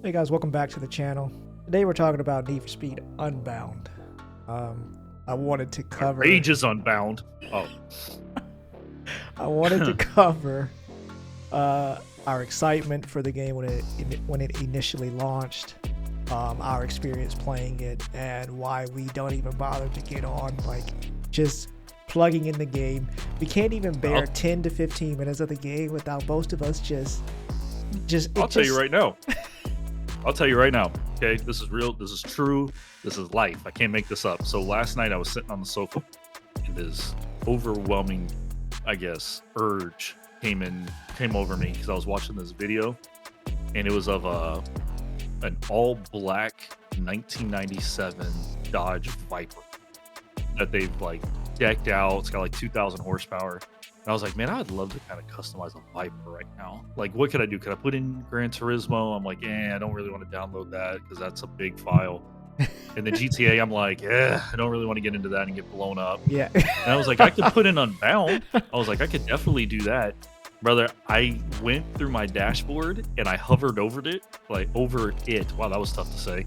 Hey guys, welcome back to the channel. Today we're talking about Need for Speed Unbound. I wanted to cover Rage is Unbound. Oh. I wanted to cover our excitement for the game when it initially launched, our experience playing it, and why we don't even bother to get on, like, just plugging in the game. We can't even bear 10 to 15 minutes of the game without most of us I'll tell you right now. I'll tell you right now. Okay, this is real. This is true. This is life. I can't make this up. So last night I was sitting on the sofa, and this overwhelming, I guess, urge came over me because I was watching this video, and it was of an all-black 1997 Dodge Viper that they've like decked out. It's got like 2,000 horsepower. And I was like, man, I'd love to kind of customize a Viper right now. Like, what could I do? Could I put in Gran Turismo? I'm like, I don't really want to download that because that's a big file. And then GTA, I'm like, I don't really want to get into that and get blown up. Yeah. And I was like, I could put in Unbound. I was like, I could definitely do that. Brother, I went through my dashboard and I hovered over it. Wow, that was tough to say.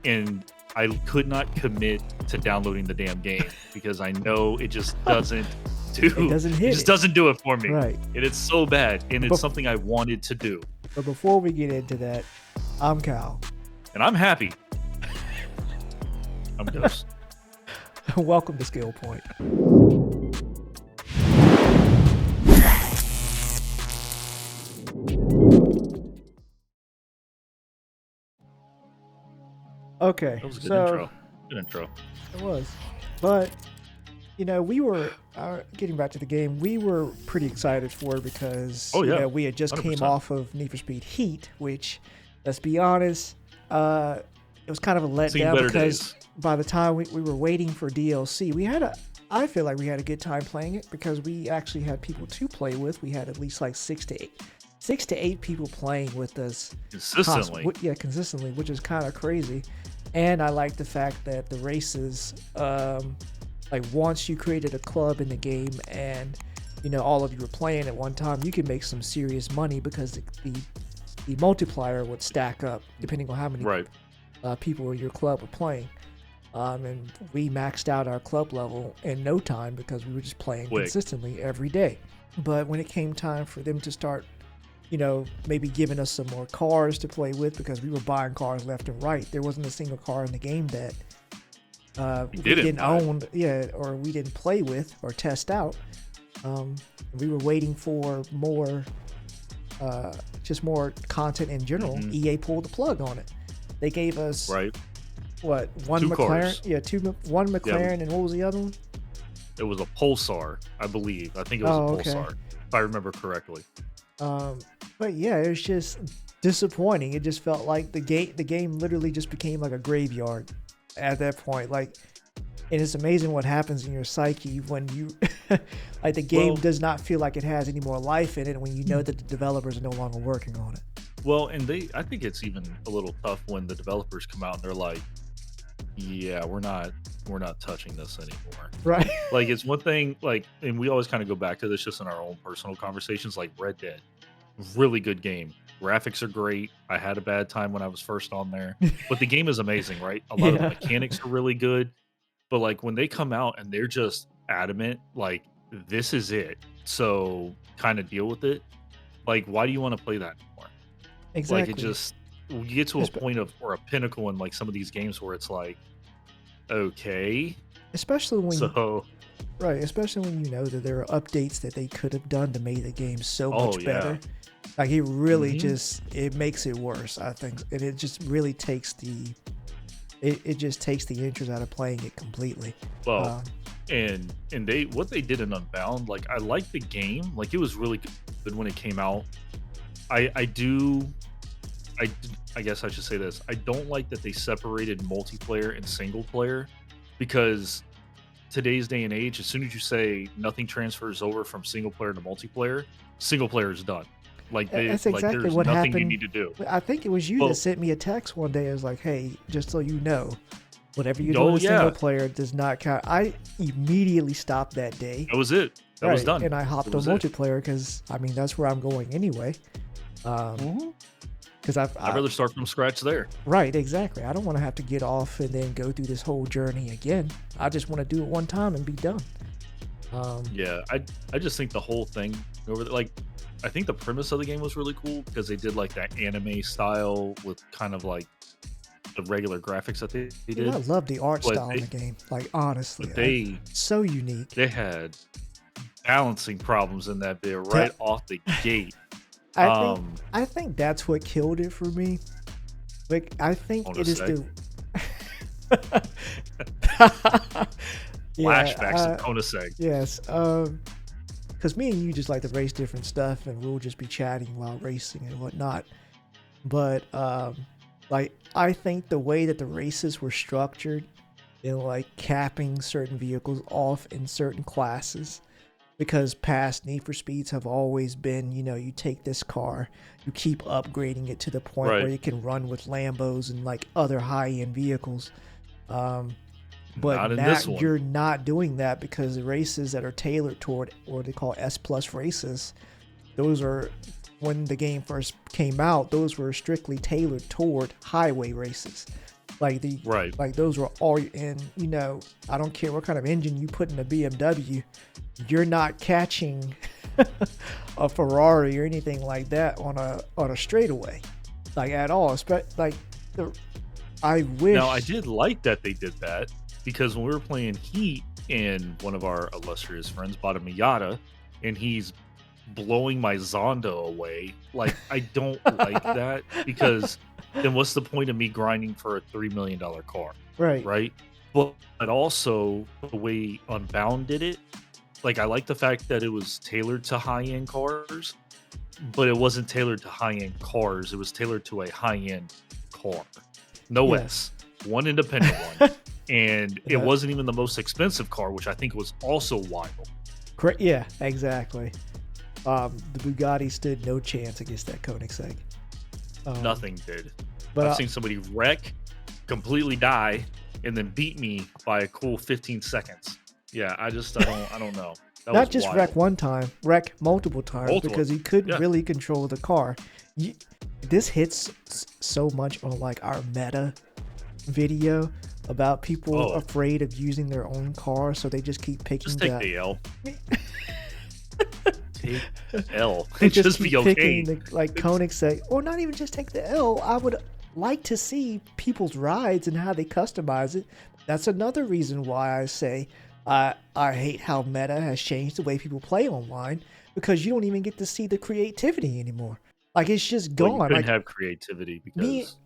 And I could not commit to downloading the damn game because I know it just doesn't doesn't do it for me. Right. And it's so bad. And it's something I wanted to do. But before we get into that, I'm Kal. And I'm happy. I'm Ghost. Welcome to Skill Point. That Okay, was a good so intro. Good intro. it was, but you know, we were getting back to the game. We were pretty excited for it because you know, we had just 100%. came off of Need for Speed Heat, which, let's be honest, it was kind of a letdown because by the time we were waiting for DLC, I feel like we had a good time playing it because we actually had people to play with. We had at least like six to eight people playing with us Consistently. consistently, which is kind of crazy. And I like the fact that the races, like once you created a club in the game and you know all of you were playing at one time, you could make some serious money because the multiplier would stack up depending on how many people in your club were playing. And we maxed out our club level in no time because we were just playing consistently every day. But when it came time for them to start, you know, maybe giving us some more cars to play with because we were buying cars left and right, there wasn't a single car in the game that we didn't own, or we didn't play with or test out. We were waiting for more, just more content in general. EA pulled the plug on it. They gave us one McLaren, cars. One McLaren, and what was the other one? It was a Pulsar, I believe. I think it was a Pulsar, if I remember correctly. But yeah, it was just disappointing. It just felt like the game literally just became like a graveyard at that point. Like, and it's amazing what happens in your psyche when you like the game does not feel like it has any more life in it when you know that the developers are no longer working on it. Well, and I think it's even a little tough when the developers come out and they're like, yeah, we're not touching this anymore. Right. Like, it's one thing, like, and we always kind of go back to this just in our own personal conversations, like Red Dead. Really good game. Graphics are great. I had a bad time when I was first on there. But the game is amazing, right? A lot of the mechanics are really good. But like when they come out and they're just adamant, like, this is it. So kind of deal with it. Like, why do you want to play that anymore? Exactly. Like, you get to a point or a pinnacle in like some of these games where it's like, okay. Especially when you know that there are updates that they could have done to make the game so much better. Like, it really it makes it worse, I think. And it just really takes the interest out of playing it completely. Well, and what they did in Unbound, like, I like the game. Like, it was really good when it came out. I guess I should say this. I don't like that they separated multiplayer and single player because today's day and age, as soon as you say nothing transfers over from single player to multiplayer, single player is done. Like, that's exactly there's what nothing happened. you need to do. I think it was you that sent me a text one day. It was like, hey, just so you know, whatever you do in single player does not count. I immediately stopped that day. That was it. That was done. And I hopped on multiplayer because, I mean, that's where I'm going anyway. Because I'd rather start from scratch there. Right, exactly. I don't want to have to get off and then go through this whole journey again. I just want to do it one time and be done. Yeah, I just think the whole thing over like, I think the premise of the game was really cool because they did like that anime style with kind of like the regular graphics that they did. I love the art style in the game. Like, honestly, so unique. They had balancing problems in that bit right off the gate. I think that's what killed it for me. Like, I think it is the flashbacks of Koenigsegg. Yes, because me and you just like to race different stuff, and we'll just be chatting while racing and whatnot. But like, I think the way that the races were structured, like capping certain vehicles off in certain classes. Because past Need for Speeds have always been, you take this car, you keep upgrading it to the point where you can run with Lambos and like other high-end vehicles. But now you're not doing that because the races that are tailored toward what they call S+ races, those are, when the game first came out, those were strictly tailored toward highway races. Like those were all in, I don't care what kind of engine you put in a BMW, you're not catching a Ferrari or anything like that on a straightaway, like at all. I wish. Now I did like that they did that because when we were playing Heat and one of our illustrious friends bought a Miata and he's blowing my Zonda away. Like, I don't like that because then what's the point of me grinding for a $3 million car? Right. But also the way Unbound did it, like, I like the fact that it was tailored to high-end cars, but it wasn't tailored to high-end cars. It was tailored to a high-end car. No S. One independent one. And it wasn't even the most expensive car, which I think was also wild. Yeah, exactly. The Bugatti stood no chance against that Koenigsegg. Nothing did. But I've seen somebody wreck, completely die, and then beat me by a cool 15 seconds. Yeah, I don't know. That Not just wild. Wreck one time, wreck multiple times because he couldn't really control the car. This hits so much on like our meta video about people afraid of using their own car, so they just keep picking. Just take the L. Take the L. Just be okay. Like Koenigsegg, or not even just take the L. I would like to see people's rides and how they customize it. That's another reason why I say I hate how meta has changed the way people play online, because you don't even get to see the creativity anymore. Like, it's just gone. You couldn't have creativity because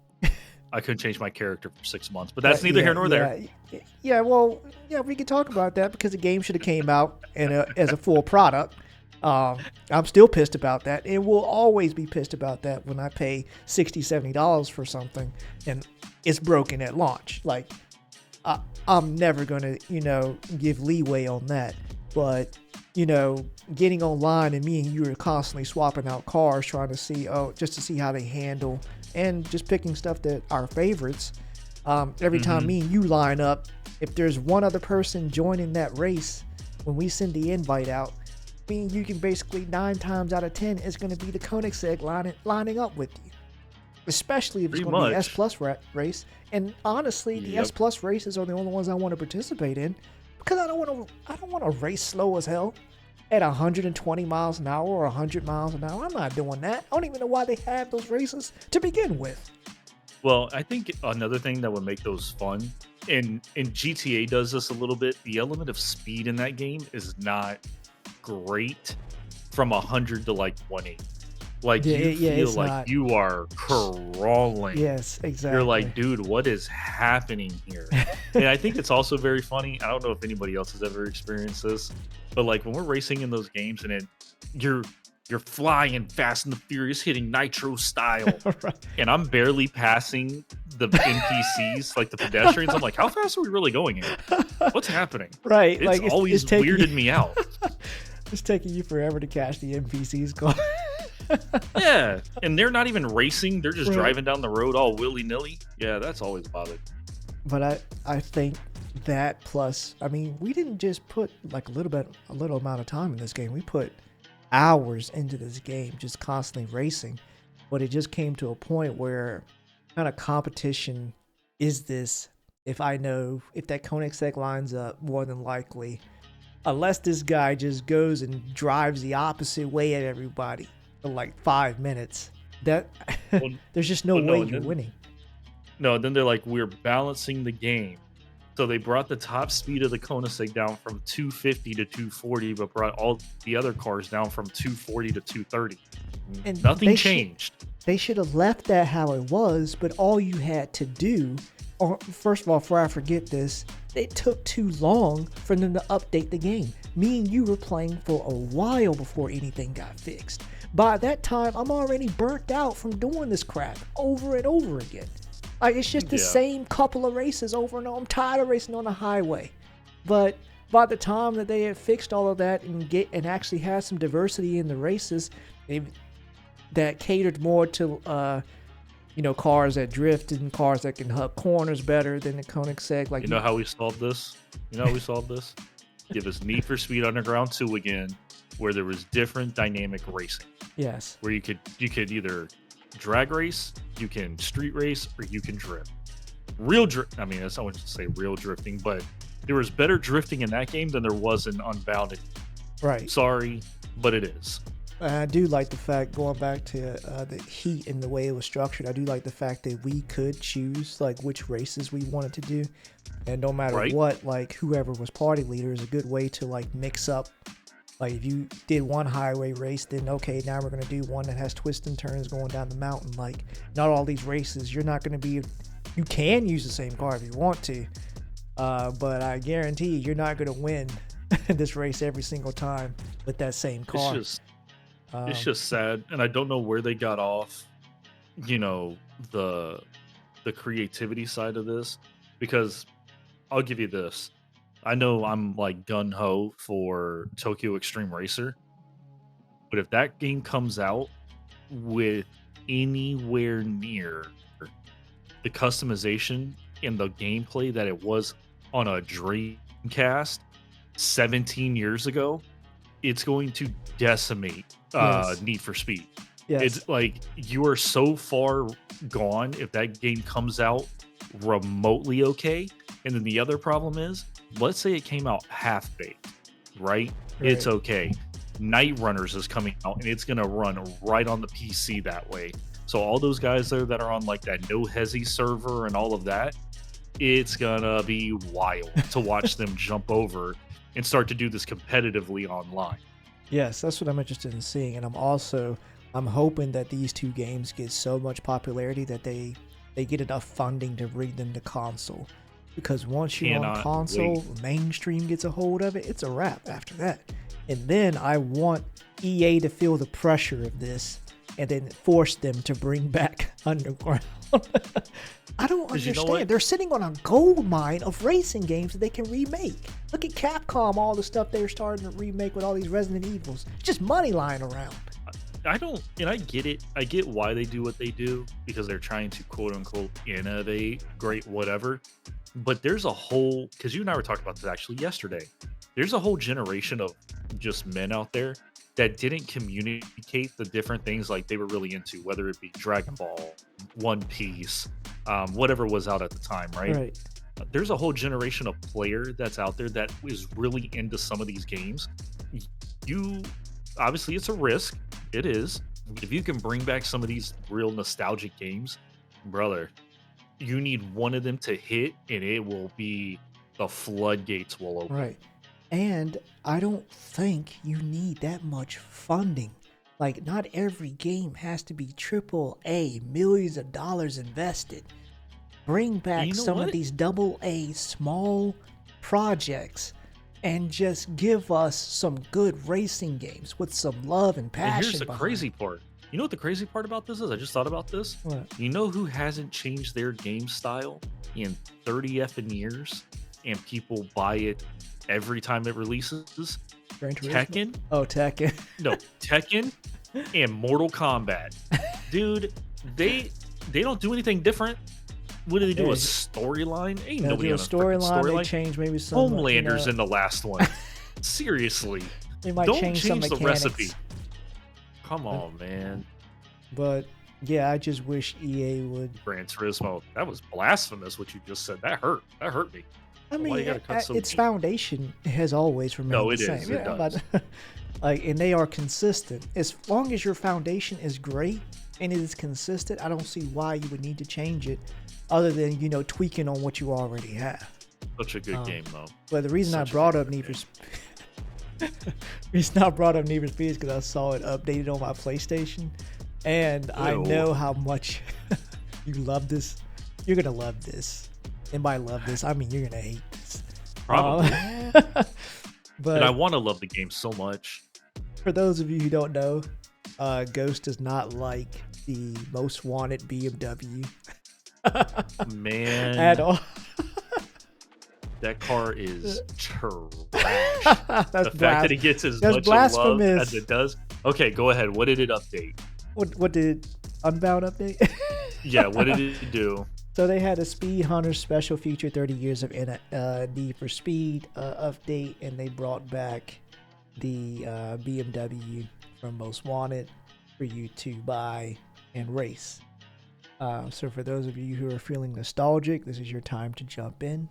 I couldn't change my character for 6 months, but that's neither here nor there. Yeah, well, we can talk about that because the game should have came out as a full product. I'm still pissed about that, and will always be pissed about that when I pay $60, $70 for something and it's broken at launch. Like, I'm never gonna, give leeway on that. But, getting online and me and you are constantly swapping out cars, trying to see, just to see how they handle, and just picking stuff that are favorites. Every time me and you line up, if there's one other person joining that race, when we send the invite out, me and you can basically 9 times out of 10 it's going to be the Koenigsegg lining up with you. Especially if it's going to be an S+ race. And honestly, the S+ races are the only ones I want to participate in, because I don't want to race slow as hell at 120 miles an hour or 100 miles an hour. I'm not doing that. I don't even know why they have those races to begin with. Well, I think another thing that would make those fun, and GTA does this a little bit, the element of speed in that game is not great from 100 to like 180. Like, you feel like you are crawling. Yes, exactly. You're like, dude, what is happening here? And I think it's also very funny. I don't know if anybody else has ever experienced this, but like when we're racing in those games and you're flying Fast and the Furious, hitting Nitro style, right, and I'm barely passing the NPCs, like the pedestrians. I'm like, how fast are we really going here? What's happening? Right. It's always weirded me out. It's taking you forever to catch the NPCs car. Yeah, and they're not even racing. They're just driving down the road all willy-nilly. Yeah, that's always bothered. But I think that plus, I mean, we didn't just put like a little amount of time in this game. We put hours into this game, just constantly racing. but it just came to a point where kind of competition is this. If I know if that Koenigsegg lines up, more than likely, unless this guy just goes and drives the opposite way at everybody for like 5 minutes, that Well, there's just no way you're winning. No, then they're like, we're balancing the game. So they brought the top speed of the Koenigsegg down from 250 to 240, but brought all the other cars down from 240 to 230. And nothing changed. They should have left that how it was, but all you had to do, or first of all, before I forget this, it took too long for them to update the game. Me and you were playing for a while before anything got fixed. By that time, I'm already burnt out from doing this crap over and over again. Like, it's just the same couple of races over and over. I'm tired of racing on the highway. But by the time that they had fixed all of that and actually had some diversity in the races that catered more to cars that drift and cars that can hug corners better than the Koenigsegg. Like, you know how we solved this? Give us Need for Speed Underground 2 again, where there was different dynamic racing. Yes. Where you could either drag race, you can street race, or you can drift. I mean, that's not what to say real drifting, but there was better drifting in that game than there was in Unbounded. Right. Sorry, but it is. I do like the fact, going back to the heat and the way it was structured, I do like the fact that we could choose like which races we wanted to do, and no matter what, like whoever was party leader is a good way to like mix up. Like if you did one highway race, then okay, now we're going to do one that has twists and turns going down the mountain. Like, not all these races, you're not going to be, you can use the same car if you want to, but I guarantee you're not going to win this race every single time with that same car. It's just sad, and I don't know where they got off, the creativity side of this, because I'll give you this. I know I'm like gun-ho for Tokyo Extreme Racer, but if that game comes out with anywhere near the customization and the gameplay that it was on a Dreamcast 17 years ago, it's going to decimate Need for Speed. Yes. It's like you are so far gone if that game comes out remotely okay. And then the other problem is, let's say it came out half-baked, right? It's okay. Night Runners is coming out, and it's going to run right on the PC that way. So all those guys there that are on like that No Hezi server and all of that, it's going to be wild to watch them jump over and start to do this competitively online. Yes, that's what I'm interested in seeing. And I'm hoping that these two games get so much popularity that they get enough funding to bring them to console. Because once you're on console, mainstream gets a hold of it, it's a wrap after that. And then I want EA to feel the pressure of this and then force them to bring back Underground. I don't understand. They're sitting on a gold mine of racing games that they can remake. Look at Capcom, all the stuff they're starting to remake with all these Resident Evils. It's just money lying around. I get it. I get why they do what they do, because they're trying to quote unquote innovate, great, whatever. But there's a whole, because you and I were talking about this actually yesterday, there's a whole generation of just men out there that didn't communicate the different things like they were really into, whether it be Dragon Ball, One Piece, whatever was out at the time, right? There's a whole generation of player that's out there that is really into some of these games. Obviously it's a risk, it is. If you can bring back some of these real nostalgic games, brother, you need one of them to hit and it will be, the floodgates will open. Right. And I don't think you need that much funding. Like, not every game has to be AAA, millions of dollars invested. Bring back some of these AA small projects and just give us some good racing games with some love and passion. And here's the crazy part. You know what the crazy part about this is? I just thought about this. What? You know who hasn't changed their game style in 30 effing years and people buy it every time it releases? Tekken? Oh, Tekken. No, Tekken and Mortal Kombat. Dude, they don't do anything different. What do they do? A storyline? Ain't nobody on a storyline. They change maybe some. Homelander's in the last one. Seriously. They might don't change change some the recipe. Come on, man. But Yeah, I just wish EA would. Gran Turismo. That was blasphemous what you just said. That hurt. That hurt me. I Why mean, you gotta cut so its deep? foundation has always remained No, the it same. is. It does. But like, and they are consistent. As long as your foundation is great and it is consistent, I don't see why you would need to change it, other than tweaking on what you already have. Such a good game, though. But the reason I brought up Need for Speed is because I saw it updated on my PlayStation, and I know how much you love this. You're gonna love this, and by love this, I mean you're gonna hate this. Probably. But I want to love the game so much. For those of you who don't know, Ghost does not like the Most Wanted BMW. Man, At all. That car is trash. The fact that it gets as much love as it does. Okay, go ahead. What did it update? What did Unbound update? Yeah, what did it do? So they had a Speed Hunter special feature, 30 years of Need for Speed update, and they brought back the BMW from Most Wanted for you to buy and race. So for those of you who are feeling nostalgic, this is your time to jump in.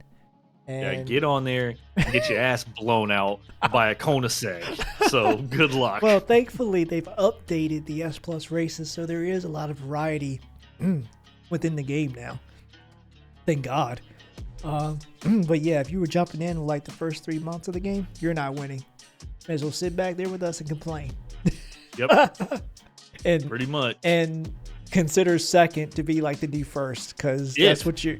And get on there and get your ass blown out by a Koenigsegg. So good luck. Well, thankfully, they've updated the S Plus races, so there is a lot of variety within the game now. Thank God. But yeah, if you were jumping in like the first 3 months of the game, you're not winning. May as well sit back there with us and complain. Yep. And pretty much. And consider second to be like the new first, because that's what you're.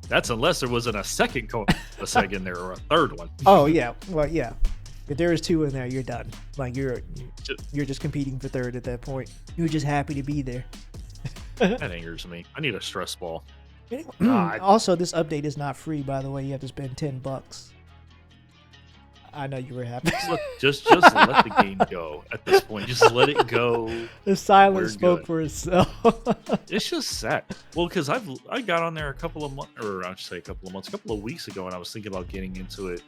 That's unless there wasn't a second Koenigsegg in there or a third one. Oh yeah, well yeah. If there is two in there, you're done. Like you're just competing for third at that point. You're just happy to be there. That angers me. I need a stress ball. Also, this update is not free, by the way. You have to spend $10. I know you were happy. Just let the game go at this point. Just let it go. The silence spoke for itself. It's just sad. Well, because I got on there a couple of weeks ago, and I was thinking about getting into it.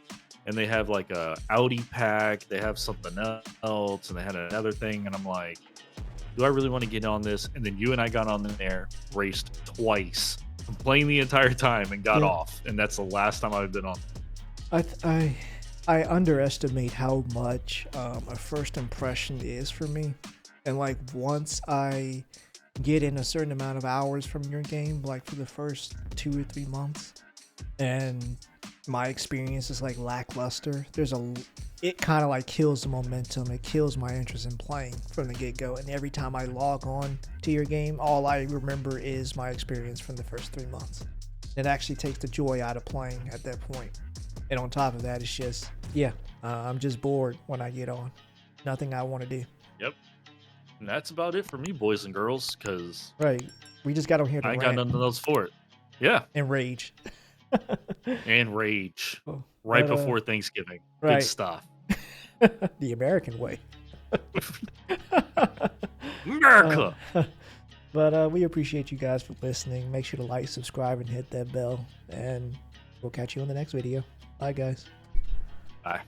And they have like a Audi pack. They have something else, and they had another thing. And I'm like, do I really want to get on this? And then you and I got on there, raced twice, playing the entire time, and got off. And that's the last time I've been on. I underestimate how much a first impression is for me. And like once I get in a certain amount of hours from your game, like for the first 2 or 3 months, and my experience is like lackluster, it kind of like kills the momentum. It kills my interest in playing from the get-go. And every time I log on to your game, all I remember is my experience from the first 3 months. It actually takes the joy out of playing at that point. And on top of that, it's just, I'm just bored when I get on. Nothing I want to do. Yep. And that's about it for me, boys and girls, because... Right. We just got on here to rant. I got nothing else for it. Yeah. And rage. And rage. Right before Thanksgiving. Right. Good stuff. The American way. America! But we appreciate you guys for listening. Make sure to like, subscribe, and hit that bell. And we'll catch you on the next video. Bye, guys. Bye.